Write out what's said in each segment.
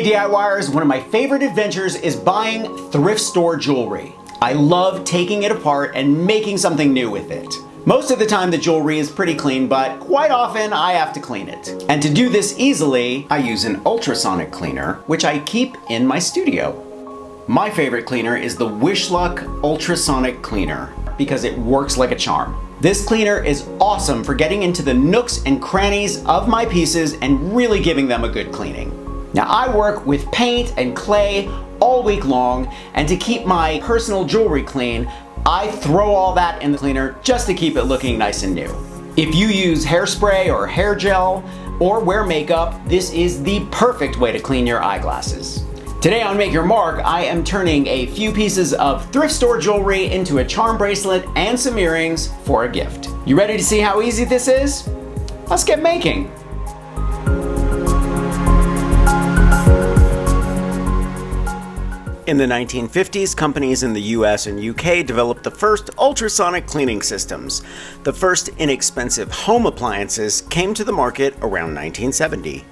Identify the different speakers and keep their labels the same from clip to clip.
Speaker 1: Hey DIYers, one of my favorite adventures is buying thrift store jewelry. I love taking it apart and making something new with it. Most of the time the jewelry is pretty clean, but quite often I have to clean it. And to do this easily, I use an ultrasonic cleaner, which I keep in my studio. My favorite cleaner is the WISHLUCK Ultrasonic Cleaner because it works like a charm. This cleaner is awesome for getting into the nooks and crannies of my pieces and really giving them a good cleaning. Now I work with paint and clay all week long, and to keep my personal jewelry clean, I throw all that in the cleaner just to keep it looking nice and new. If you use hairspray or hair gel or wear makeup, this is the perfect way to clean your eyeglasses. Today on Make Your Mark, I am turning a few pieces of thrift store jewelry into a charm bracelet and some earrings for a gift. You ready to see how easy this is? Let's get making. In the 1950s, companies in the US and UK developed the first ultrasonic cleaning systems. The first inexpensive home appliances came to the market around 1970.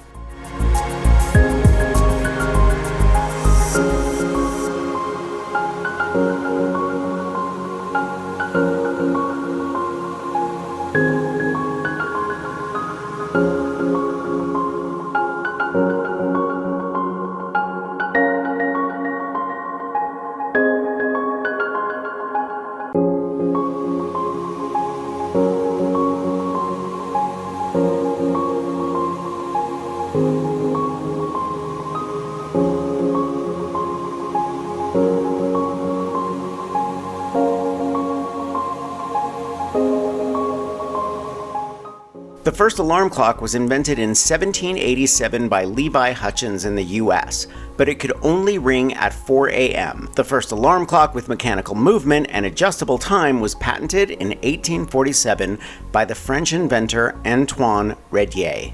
Speaker 1: The first alarm clock was invented in 1787 by Levi Hutchins in the US, but it could only ring at 4 a.m. The first alarm clock with mechanical movement and adjustable time was patented in 1847 by the French inventor Antoine Redier.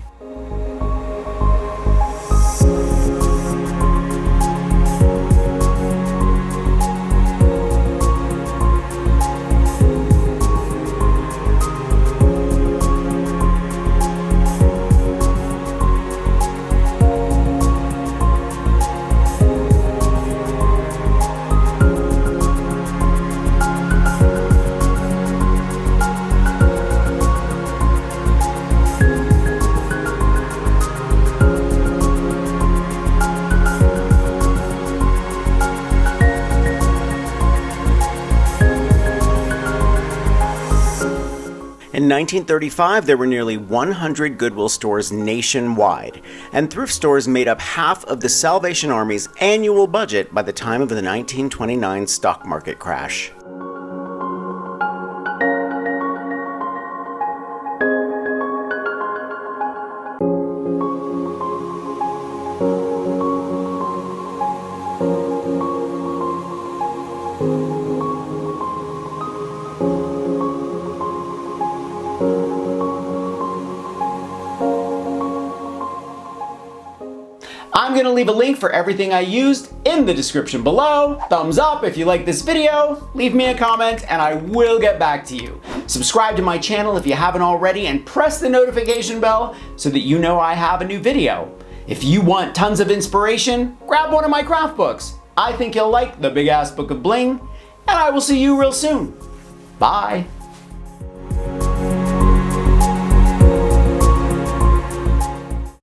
Speaker 1: In 1935, there were nearly 100 Goodwill stores nationwide, and thrift stores made up half of the Salvation Army's annual budget by the time of the 1929 stock market crash. I'm going to leave a link for everything I used in the description below. Thumbs up if you like this video, leave me a comment, and I will get back to you. Subscribe to my channel if you haven't already, and press the notification bell so that you know I have a new video. If you want tons of inspiration, grab one of my craft books. I think you'll like The Big Ass Book of Bling, and I will see you real soon. Bye.